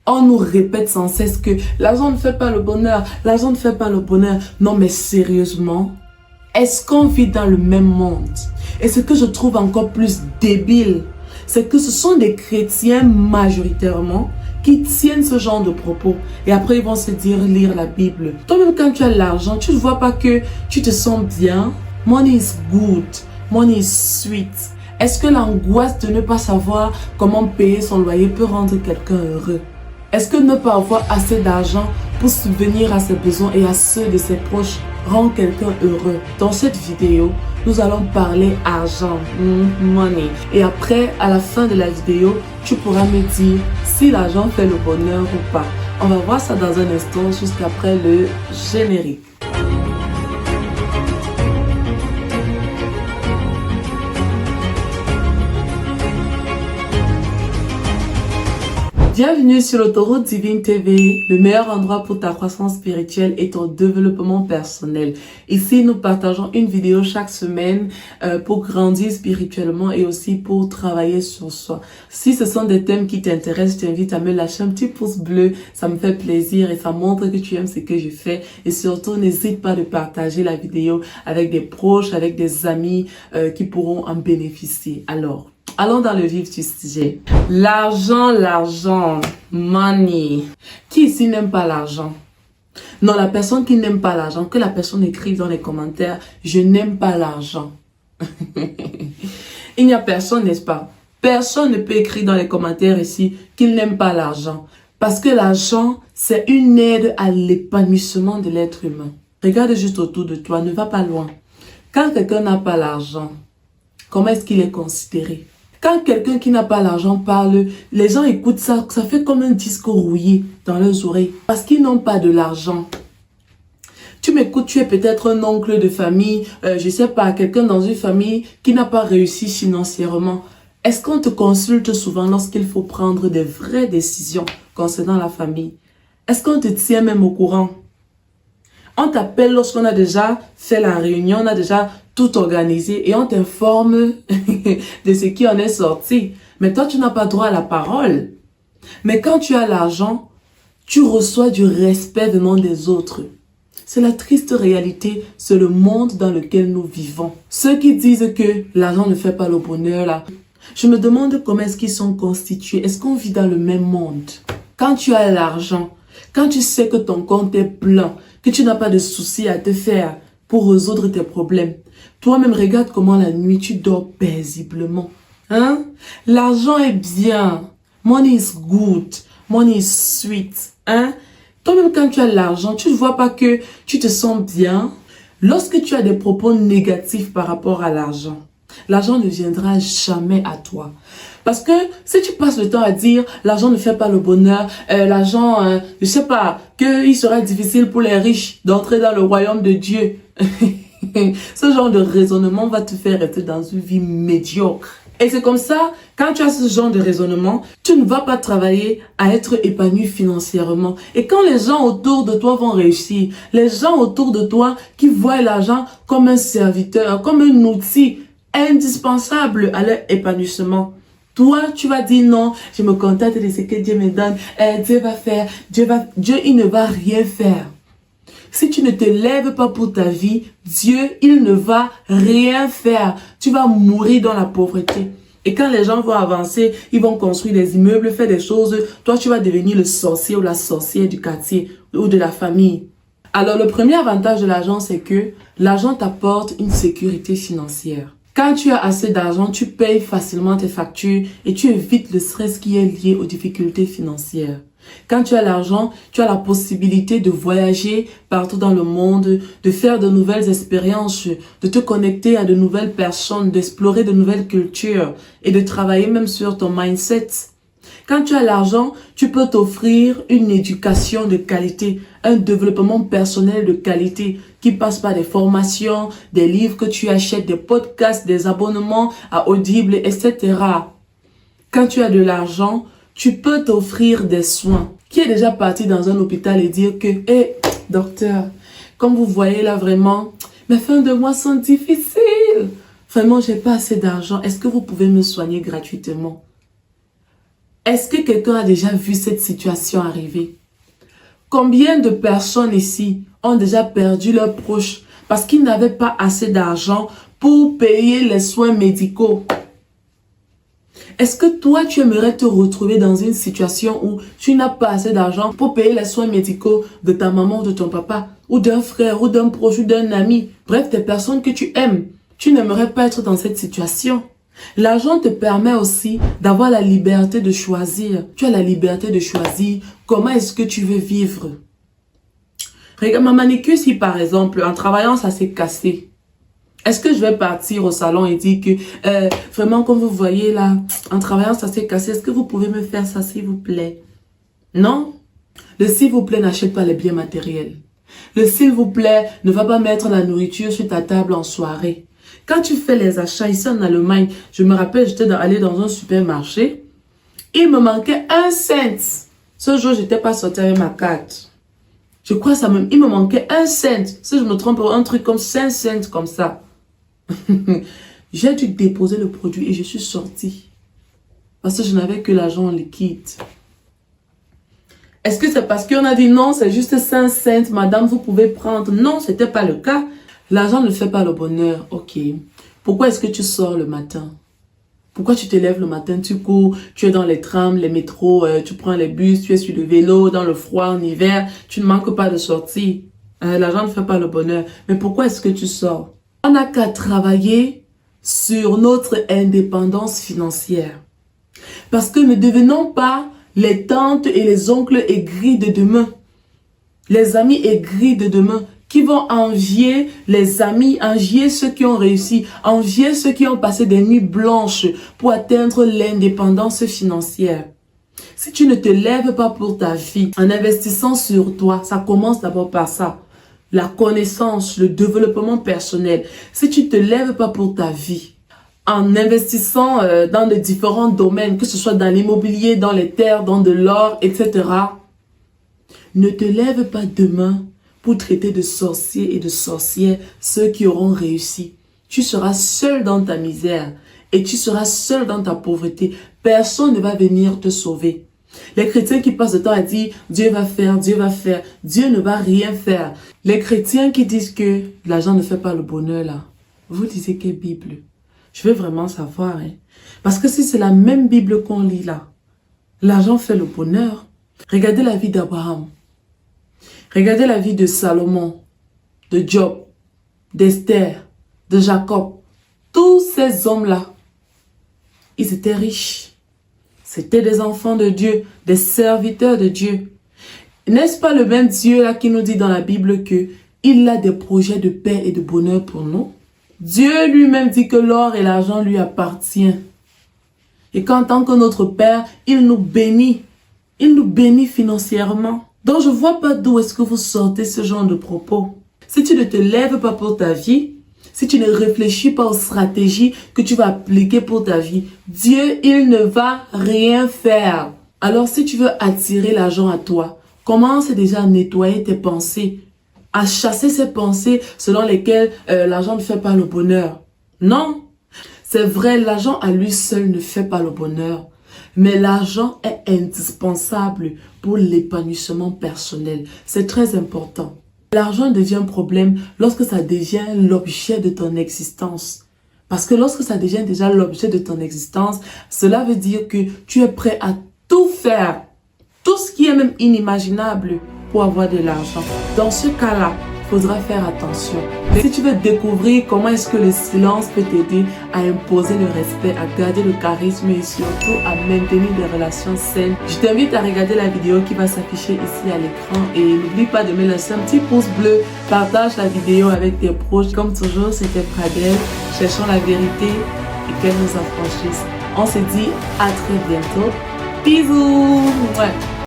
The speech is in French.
On nous répète sans cesse que l'argent ne fait pas le bonheur, l'argent ne fait pas le bonheur. Non mais sérieusement, est-ce qu'on vit dans le même monde? Et ce que je trouve encore plus débile, c'est que ce sont des chrétiens majoritairement qui tiennent ce genre de propos. Et après, ils vont se dire lire la Bible. Toi-même, quand tu as l'argent, tu ne vois pas que tu te sens bien. Money is good. Money is sweet. Est-ce que l'angoisse de ne pas savoir comment payer son loyer peut rendre quelqu'un heureux? Est-ce que ne pas avoir assez d'argent pour subvenir à ses besoins et à ceux de ses proches rend quelqu'un heureux? Dans cette vidéo, nous allons parler argent, money. Et après, à la fin de la vidéo, tu pourras me dire si l'argent fait le bonheur ou pas. On va voir ça dans un instant, juste après le générique. Bienvenue sur l'autoroute Divine TV, le meilleur endroit pour ta croissance spirituelle et ton développement personnel. Ici, nous partageons une vidéo chaque semaine pour grandir spirituellement et aussi pour travailler sur soi. Si ce sont des thèmes qui t'intéressent, je t'invite à me lâcher un petit pouce bleu. Ça me fait plaisir et ça montre que tu aimes ce que je fais. Et surtout, n'hésite pas de partager la vidéo avec des proches, avec des amis qui pourront en bénéficier. Alors, allons dans le vif du sujet. L'argent, money. Qui ici n'aime pas l'argent? Non, la personne qui n'aime pas l'argent, que la personne écrive dans les commentaires, je n'aime pas l'argent. Il n'y a personne, n'est-ce pas? Personne ne peut écrire dans les commentaires ici qu'il n'aime pas l'argent. Parce que l'argent, c'est une aide à l'épanouissement de l'être humain. Regarde juste autour de toi, ne va pas loin. Quand quelqu'un n'a pas l'argent, comment est-ce qu'il est considéré? Quand quelqu'un qui n'a pas l'argent parle, les gens écoutent ça, ça fait comme un disque rouillé dans leurs oreilles. Parce qu'ils n'ont pas de l'argent. Tu m'écoutes, tu es peut-être un oncle de famille, je sais pas, quelqu'un dans une famille qui n'a pas réussi financièrement. Est-ce qu'on te consulte souvent lorsqu'il faut prendre des vraies décisions concernant la famille? Est-ce qu'on te tient même au courant? On t'appelle lorsqu'on a déjà fait la réunion, on a déjà tout organisé et on t'informe de ce qui en est sorti. Mais toi, tu n'as pas droit à la parole. Mais quand tu as l'argent, tu reçois du respect venant des autres. C'est la triste réalité, c'est le monde dans lequel nous vivons. Ceux qui disent que l'argent ne fait pas le bonheur, là, je me demande comment est-ce qu'ils sont constitués. Est-ce qu'on vit dans le même monde? Quand tu as l'argent, quand tu sais que ton compte est plein, que tu n'as pas de soucis à te faire pour résoudre tes problèmes, toi-même regarde comment la nuit tu dors paisiblement. Hein? L'argent est bien. Money is good. Money is sweet. Hein? Toi-même quand tu as l'argent, tu ne vois pas que tu te sens bien. Lorsque tu as des propos négatifs par rapport à l'argent, l'argent ne viendra jamais à toi. Parce que si tu passes le temps à dire l'argent ne fait pas le bonheur, l'argent, je sais pas, qu'il sera difficile pour les riches d'entrer dans le royaume de Dieu. Ce genre de raisonnement va te faire rester dans une vie médiocre. Et c'est comme ça, quand tu as ce genre de raisonnement, tu ne vas pas travailler à être épanoui financièrement. Et quand les gens autour de toi vont réussir, les gens autour de toi qui voient l'argent comme un serviteur, comme un outil indispensable à leur épanouissement, toi, tu vas dire non, je me contente de ce que Dieu me donne. Dieu va faire, Dieu, il ne va rien faire. Si tu ne te lèves pas pour ta vie, Dieu, il ne va rien faire. Tu vas mourir dans la pauvreté. Et quand les gens vont avancer, ils vont construire des immeubles, faire des choses. Toi, tu vas devenir le sorcier ou la sorcière du quartier ou de la famille. Alors, le premier avantage de l'argent, c'est que l'argent t'apporte une sécurité financière. Quand tu as assez d'argent, tu payes facilement tes factures et tu évites le stress qui est lié aux difficultés financières. Quand tu as l'argent, tu as la possibilité de voyager partout dans le monde, de faire de nouvelles expériences, de te connecter à de nouvelles personnes, d'explorer de nouvelles cultures et de travailler même sur ton mindset. Quand tu as l'argent, tu peux t'offrir une éducation de qualité, un développement personnel de qualité qui passe par des formations, des livres que tu achètes, des podcasts, des abonnements à Audible, etc. Quand tu as de l'argent, tu peux t'offrir des soins. Qui est déjà parti dans un hôpital et dire que, docteur, comme vous voyez là vraiment, mes fins de mois sont difficiles. Vraiment, j'ai pas assez d'argent. Est-ce que vous pouvez me soigner gratuitement? Est-ce que quelqu'un a déjà vu cette situation arriver? Combien de personnes ici ont déjà perdu leurs proches parce qu'ils n'avaient pas assez d'argent pour payer les soins médicaux? Est-ce que toi, tu aimerais te retrouver dans une situation où tu n'as pas assez d'argent pour payer les soins médicaux de ta maman ou de ton papa, ou d'un frère, ou d'un proche, ou d'un ami, bref, des personnes que tu aimes? Tu n'aimerais pas être dans cette situation. L'argent te permet aussi d'avoir la liberté de choisir. Tu as la liberté de choisir comment est-ce que tu veux vivre. Regarde, ma manicure, si par exemple, en travaillant, ça s'est cassé. Est-ce que je vais partir au salon et dire que, vraiment, comme vous voyez là, en travaillant, ça s'est cassé, est-ce que vous pouvez me faire ça, s'il vous plaît? Non. Le s'il vous plaît n'achète pas les biens matériels. Le s'il vous plaît ne va pas mettre la nourriture sur ta table en soirée. Quand tu fais les achats ici en Allemagne, je me rappelle, j'étais allé dans un supermarché, il me manquait 1 cent. Ce jour, je n'étais pas sorti avec ma carte. Je crois il me manquait 1 cent. Si je me trompe, un truc comme 5 cents comme ça. J'ai dû déposer le produit et je suis sortie. Parce que je n'avais que l'argent en liquide. Est-ce que c'est parce qu'on a dit non, c'est juste 5 cents, madame, vous pouvez prendre? Non, ce n'était pas le cas. L'argent ne fait pas le bonheur. Ok. Pourquoi est-ce que tu sors le matin? Pourquoi tu te lèves le matin, tu cours, tu es dans les trams, les métros, tu prends les bus, tu es sur le vélo, dans le froid, en hiver, tu ne manques pas de sortie. L'argent ne fait pas le bonheur. Mais pourquoi est-ce que tu sors? On n'a qu'à travailler sur notre indépendance financière. Parce que ne devenons pas les tantes et les oncles aigris de demain. Les amis aigris de demain qui vont envier les amis, envier ceux qui ont réussi, envier ceux qui ont passé des nuits blanches pour atteindre l'indépendance financière. Si tu ne te lèves pas pour ta vie, en investissant sur toi, ça commence d'abord par ça. La connaissance, le développement personnel. Si tu ne te lèves pas pour ta vie, en investissant dans de différents domaines, que ce soit dans l'immobilier, dans les terres, dans de l'or, etc., ne te lève pas demain pour traiter de sorciers et de sorcières ceux qui auront réussi. Tu seras seul dans ta misère et tu seras seul dans ta pauvreté. Personne ne va venir te sauver. Les chrétiens qui passent le temps à dire Dieu va faire, Dieu va faire, Dieu ne va rien faire. Les chrétiens qui disent que l'argent ne fait pas le bonheur là, vous lisez quelle Bible? Je veux vraiment savoir. Parce que si c'est la même Bible qu'on lit là, l'argent fait le bonheur. Regardez la vie d'Abraham. Regardez la vie de Salomon, de Job, d'Esther, de Jacob. Tous ces hommes-là, ils étaient riches. C'était des enfants de Dieu, des serviteurs de Dieu. N'est-ce pas le même Dieu là qui nous dit dans la Bible que il a des projets de paix et de bonheur pour nous? Dieu lui-même dit que l'or et l'argent lui appartiennent. Et qu'en tant que notre Père, il nous bénit. Il nous bénit financièrement. Donc je ne vois pas d'où est-ce que vous sortez ce genre de propos. Si tu ne te lèves pas pour ta vie, si tu ne réfléchis pas aux stratégies que tu vas appliquer pour ta vie, Dieu, il ne va rien faire. Alors si tu veux attirer l'argent à toi, commence déjà à nettoyer tes pensées, à chasser ces pensées selon lesquelles l'argent ne fait pas le bonheur. Non, c'est vrai, l'argent à lui seul ne fait pas le bonheur. Mais l'argent est indispensable pour l'épanouissement personnel. C'est très important. L'argent devient un problème lorsque ça devient l'objet de ton existence. Parce que lorsque ça devient déjà l'objet de ton existence, cela veut dire que tu es prêt à tout faire. Tout ce qui est même inimaginable pour avoir de l'argent. Dans ce cas-là, il faudra faire attention. Si tu veux découvrir comment est-ce que le silence peut t'aider à imposer le respect, à garder le charisme et surtout à maintenir des relations saines, je t'invite à regarder la vidéo qui va s'afficher ici à l'écran et n'oublie pas de me laisser un petit pouce bleu, partage la vidéo avec tes proches. Comme toujours, c'était Pradelle, cherchons la vérité et qu'elle nous affranchisse. On se dit à très bientôt. Bisous! Ouais.